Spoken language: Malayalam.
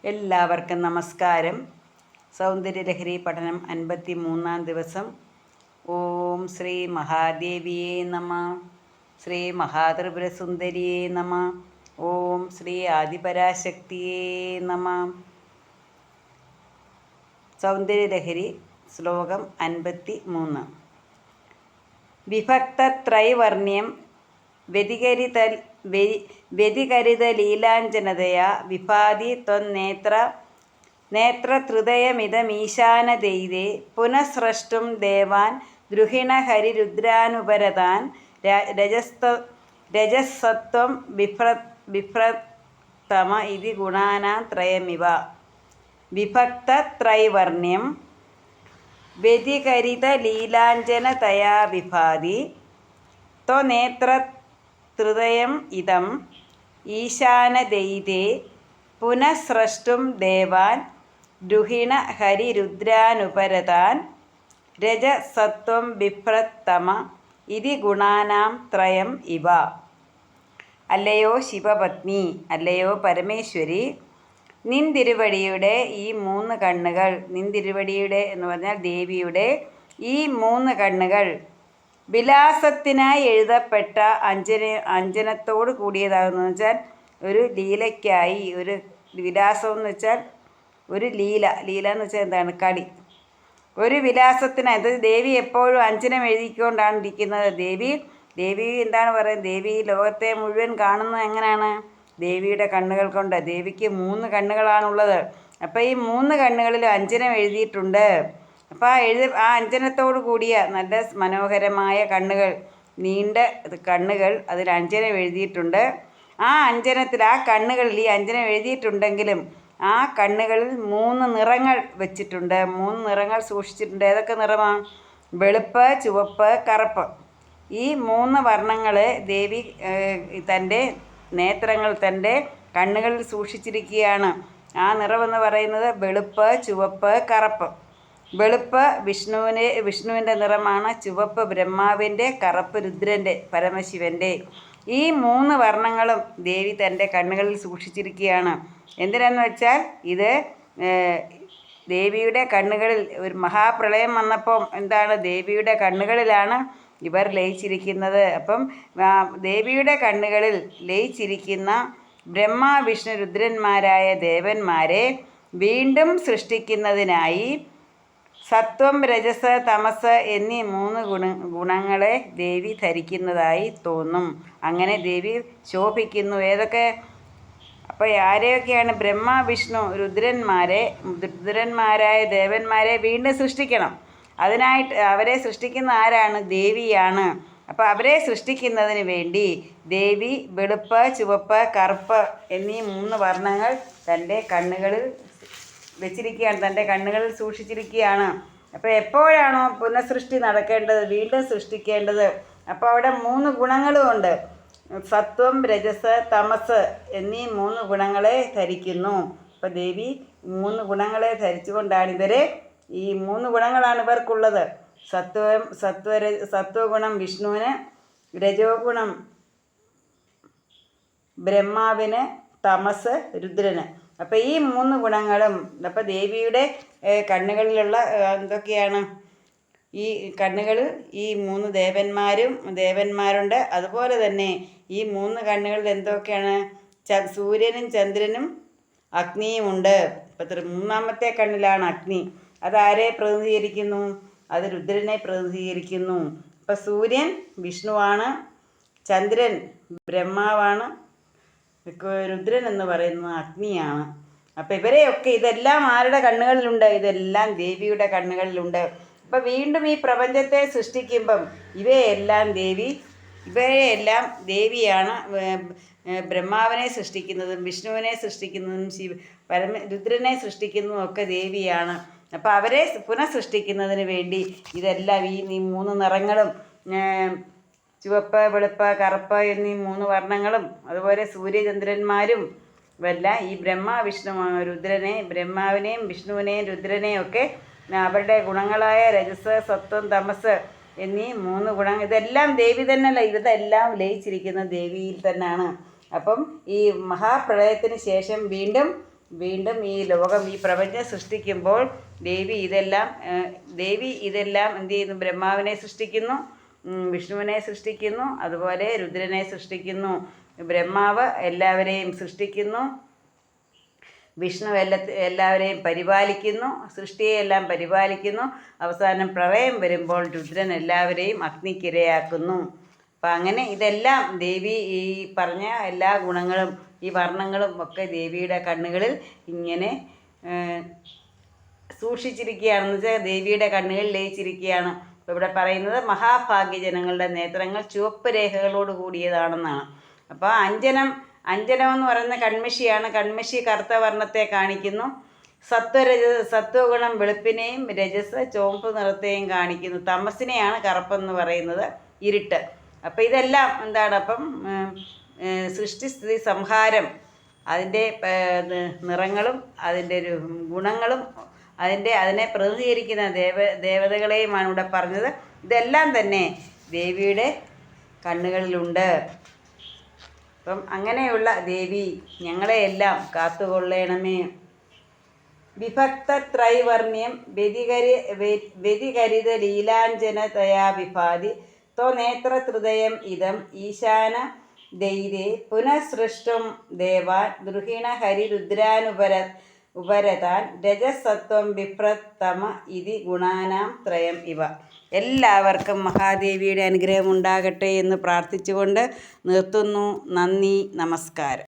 എല്ലാവർക്കും നമസ്കാരം. സൗന്ദര്യലഹരി പഠനം 53-ാം ദിവസം. ഓം ശ്രീ മഹാദേവിയേ നമ. ശ്രീ മഹാത്രിപുരസുന്ദരിയേ നമ. ഓം ശ്രീ ആദിപരാശക്തിയേ നമ. സൗന്ദര്യലഹരി ശ്ലോകം 53. വിഭക്തത്രൈവർണ്യം വ്യതികരിതലീലാഞ്ജനതയാ വിഭാതി നേത്രഹൃദയമിതമീശാനദൈതേ പുനഃസ്രഷ്ടും ദേവാൻ ദ്രുഹിണഹരിരുദ്രാനുപരതാൻ രജസ്സത്വം ബിഭ്രത്തമ ഇതി ഗുണാനാം ത്രയമിവ. വിഭക്തത്രൈവർണ്യം വ്യതികരിതലീലാഞ്ജനതയാ വിഭാതി ത്വനേത്രഹൃദയം ഇതം ഈശാനദൈതേ പുനഃസ്രഷ്ടും ദേവാൻ ദ്രുഹിണഹരിരുദ്രാനുപരതാൻ രജസത്വം ബിഭ്രത്തമ ഇതി ഗുണാനാം ത്രയം ഇവ. അല്ലയോ ശിവപത്നി, അല്ലയോ പരമേശ്വരി, നിൻ തിരുവടിയുടെ ഈ 3 കണ്ണുകൾ, നിൻ തിരുവടിയുടെ എന്ന് പറഞ്ഞാൽ ദേവിയുടെ ഈ 3 കണ്ണുകൾ വിലാസത്തിനായി എഴുതപ്പെട്ട അഞ്ജനത്തോട് കൂടിയതാകുന്നതെന്ന് വെച്ചാൽ ഒരു ലീലയ്ക്കായി, ഒരു വിലാസം എന്ന് വെച്ചാൽ ഒരു ലീല എന്ന് വെച്ചാൽ എന്താണ്? കളി. ഒരു വിലാസത്തിനായി, അത് ദേവി എപ്പോഴും അഞ്ജനം എഴുതിക്കൊണ്ടാണ് ഇരിക്കുന്നത്. ദേവി എന്താണ് പറയുന്നത്? ദേവി ലോകത്തെ മുഴുവൻ കാണുന്നത് എങ്ങനെയാണ്? ദേവിയുടെ കണ്ണുകൾ കൊണ്ട്. ദേവിക്ക് 3 കണ്ണുകളാണുള്ളത്. അപ്പോൾ ഈ 3 കണ്ണുകളിൽ അഞ്ജനം എഴുതിയിട്ടുണ്ട്. അപ്പോൾ ആ അഞ്ജനത്തോടു കൂടിയ നല്ല മനോഹരമായ കണ്ണുകൾ, നീണ്ട കണ്ണുകൾ, അതിൽ അഞ്ജനം എഴുതിയിട്ടുണ്ട്. ആ അഞ്ജനത്തിൽ, ആ കണ്ണുകളിൽ ഈ അഞ്ജനം എഴുതിയിട്ടുണ്ടെങ്കിലും ആ കണ്ണുകളിൽ 3 നിറങ്ങൾ വെച്ചിട്ടുണ്ട്. 3 നിറങ്ങൾ സൂക്ഷിച്ചിട്ടുണ്ട്. ഏതൊക്കെ നിറമാണ്? വെളുപ്പ്, ചുവപ്പ്, കറുപ്പ്. ഈ 3 വർണ്ണങ്ങൾ ദേവി തൻ്റെ നേത്രങ്ങൾ, തൻ്റെ കണ്ണുകളിൽ സൂക്ഷിച്ചിരിക്കുകയാണ്. ആ നിറമെന്ന് പറയുന്നത് വെളുപ്പ്, ചുവപ്പ്, കറുപ്പ്. വെളുപ്പ് വിഷ്ണുവിൻ്റെ നിറമാണ്, ചുവപ്പ് ബ്രഹ്മാവിൻ്റെ, കറുപ്പ് രുദ്രൻ്റെ, പരമശിവൻ്റെ. ഈ 3 വർണ്ണങ്ങളും ദേവി തൻ്റെ കണ്ണുകളിൽ സൂക്ഷിച്ചിരിക്കുകയാണ്. എന്തിനാന്ന് വെച്ചാൽ ഇത് ദേവിയുടെ കണ്ണുകളിൽ ഒരു മഹാപ്രളയം വന്നപ്പം എന്താണ്? ദേവിയുടെ കണ്ണുകളിലാണ് ഇവർ ലയിച്ചിരിക്കുന്നത്. അപ്പം ദേവിയുടെ കണ്ണുകളിൽ ലയിച്ചിരിക്കുന്ന ബ്രഹ്മ വിഷ്ണു രുദ്രന്മാരായ ദേവന്മാരെ വീണ്ടും സൃഷ്ടിക്കുന്നതിനായി സത്വം, രജസ്, തമസ് എന്നീ 3 ഗുണങ്ങളെ ദേവി ധരിക്കുന്നതായി തോന്നും. അങ്ങനെ ദേവി ശോഭിക്കുന്നു. ഏതൊക്കെ? അപ്പോൾ ആരെയൊക്കെയാണ്? ബ്രഹ്മ വിഷ്ണു രുദ്രന്മാരായ ദേവന്മാരെ വീണ്ടും സൃഷ്ടിക്കണം. അതിനായിട്ട് അവരെ സൃഷ്ടിക്കുന്ന ആരാണ്? ദേവിയാണ്. അപ്പോൾ അവരെ സൃഷ്ടിക്കുന്നതിന് വേണ്ടി ദേവി വെളുപ്പ്, ചുവപ്പ്, കറുപ്പ് എന്നീ 3 വർണ്ണങ്ങൾ തൻ്റെ കണ്ണുകളിൽ വെച്ചിരിക്കുകയാണ്, തൻ്റെ കണ്ണുകളിൽ സൂക്ഷിച്ചിരിക്കുകയാണ്. അപ്പോൾ എപ്പോഴാണോ പുനഃസൃഷ്ടി നടക്കേണ്ടത്, വീണ്ടും സൃഷ്ടിക്കേണ്ടത്, അപ്പോൾ അവിടെ 3 ഗുണങ്ങളും ഉണ്ട്. സത്വം, രജസ്, തമസ് എന്നീ 3 ഗുണങ്ങളെ ധരിക്കുന്നു. അപ്പോൾ ദേവി 3 ഗുണങ്ങളെ ധരിച്ചുകൊണ്ടാണ് ഇവരെ, ഈ 3 ഗുണങ്ങളാണ് ഇവർക്കുള്ളത്. സത്വഗുണം വിഷ്ണുവിന്, രജോ ഗുണം ബ്രഹ്മാവിന്, തമസ് രുദ്രന്. അപ്പോൾ ഈ 3 ഗുണങ്ങളും, അപ്പോൾ ദേവിയുടെ കണ്ണുകളിലുള്ള എന്തൊക്കെയാണ്? ഈ കണ്ണുകളിൽ ഈ 3 ദേവന്മാരുണ്ട്. അതുപോലെ തന്നെ ഈ 3 കണ്ണുകളിൽ എന്തൊക്കെയാണ്? സൂര്യനും ചന്ദ്രനും അഗ്നിയുമുണ്ട്. അപ്പോൾ 3-ാമത്തെ കണ്ണിലാണ് അഗ്നി. അതാരെ പ്രതിനിധീകരിക്കുന്നു? അത് രുദ്രനെ പ്രതിനിധീകരിക്കുന്നു. അപ്പോൾ സൂര്യൻ വിഷ്ണുവാണ്, ചന്ദ്രൻ ബ്രഹ്മാവാണ്, രുദ്രൻ എന്ന് പറയുന്നത് അഗ്നിയാണ്. അപ്പോൾ ഇവരെയൊക്കെ, ഇതെല്ലാം ആരുടെ കണ്ണുകളിലുണ്ട്? ഇതെല്ലാം ദേവിയുടെ കണ്ണുകളിലുണ്ട്. അപ്പോൾ വീണ്ടും ഈ പ്രപഞ്ചത്തെ സൃഷ്ടിക്കുമ്പം ഇവയെല്ലാം ദേവിയാണ്. ബ്രഹ്മാവിനെ സൃഷ്ടിക്കുന്നതും വിഷ്ണുവിനെ സൃഷ്ടിക്കുന്നതും രുദ്രനെ സൃഷ്ടിക്കുന്നതും ഒക്കെ ദേവിയാണ്. അപ്പോൾ അവരെ പുനഃസൃഷ്ടിക്കുന്നതിന് വേണ്ടി ഇതെല്ലാം ഈ 3 നിറങ്ങളും, ചുവപ്പ്, വെളുപ്പ്, കറുപ്പ് എന്നീ 3 വർണ്ണങ്ങളും, അതുപോലെ സൂര്യചന്ദ്രന്മാരും എല്ലാം ഈ ബ്രഹ്മാവിനെയും വിഷ്ണുവിനെയും രുദ്രനെയും ഒക്കെ അവരുടെ ഗുണങ്ങളായ രജസ്, സത്വം, തമസ് എന്നീ 3 ഗുണങ്ങൾ, ഇതെല്ലാം ദേവി തന്നെയല്ല, ഇതെല്ലാം ലയിച്ചിരിക്കുന്ന ദേവിയിൽ തന്നെയാണ്. അപ്പം ഈ മഹാപ്രളയത്തിന് ശേഷം വീണ്ടും വീണ്ടും ഈ ലോകം, ഈ പ്രപഞ്ചം സൃഷ്ടിക്കുമ്പോൾ ദേവി ഇതെല്ലാം എന്ത് ചെയ്യുന്നു? ബ്രഹ്മാവിനെ സൃഷ്ടിക്കുന്നു, വിഷ്ണുവിനെ സൃഷ്ടിക്കുന്നു, അതുപോലെ രുദ്രനെ സൃഷ്ടിക്കുന്നു. ബ്രഹ്മാവ് എല്ലാവരെയും സൃഷ്ടിക്കുന്നു, വിഷ്ണു എല്ലാവരെയും പരിപാലിക്കുന്നു, സൃഷ്ടിയെല്ലാം പരിപാലിക്കുന്നു. അവസാനം പ്രളയം വരുമ്പോൾ രുദ്രൻ എല്ലാവരെയും അഗ്നിക്കിരയാക്കുന്നു. അപ്പം അങ്ങനെ ഇതെല്ലാം ദേവി ഈ പറഞ്ഞ എല്ലാ ഗുണങ്ങളും ഈ വർണ്ണങ്ങളും ഒക്കെ ദേവിയുടെ കണ്ണുകളിൽ ഇങ്ങനെ സൂക്ഷിച്ചിരിക്കുകയാണെന്ന് വെച്ചാൽ ദേവിയുടെ കണ്ണുകളിൽ ലയിച്ചിരിക്കുകയാണ്. അപ്പോൾ ഇവിടെ പറയുന്നത് മഹാഭാഗ്യജനങ്ങളുടെ നേത്രങ്ങൾ ചുവപ്പ് രേഖകളോട് കൂടിയതാണെന്നാണ്. അപ്പോൾ അഞ്ജനം എന്ന് പറയുന്ന കൺമഷിയാണ്. കൺമഷി കറുത്ത വർണ്ണത്തെ കാണിക്കുന്നു. സത്വഗുണം വെളുപ്പിനെയും രജസ് ചുവപ്പ് നിറത്തെയും കാണിക്കുന്നു. തമസിനെയാണ് കറുപ്പെന്ന് പറയുന്നത്, ഇരുട്ട്. അപ്പം ഇതെല്ലാം എന്താണ്? അപ്പം സൃഷ്ടിസ്ഥിതി സംഹാരം, അതിൻ്റെ നിറങ്ങളും അതിൻ്റെ ഗുണങ്ങളും അതിനെ പ്രതിനിധീകരിക്കുന്ന ദേവതകളെയുമാണ് ഇവിടെ പറഞ്ഞത്. ഇതെല്ലാം തന്നെ ദേവിയുടെ കണ്ണുകളിലുണ്ട്. അപ്പം അങ്ങനെയുള്ള ദേവി ഞങ്ങളെയെല്ലാം കാത്തുകൊള്ളണമേ. വിഭക്തത്രൈവർണ്യം വ്യതികരിത ലീലാഞ്ജനതയാ വിഭാതി ത്വനേത്രഹൃദയം ഇതം ഈശാന ദൈരേ പുനഃസൃഷ്ടും ദേവാൻ ദ്രുഹിണ ഹരിരുദ്രാനുപരതാൻ രജസത്വം ബിഭ്രത്തമ ഇതി ഗുണാനാം ത്രയം ഇവ. എല്ലാവർക്കും മഹാദേവിയുടെ അനുഗ്രഹം ഉണ്ടാകട്ടെ എന്ന് പ്രാർത്ഥിച്ചുകൊണ്ട് നിർത്തുന്നു. നന്ദി, നമസ്കാരം.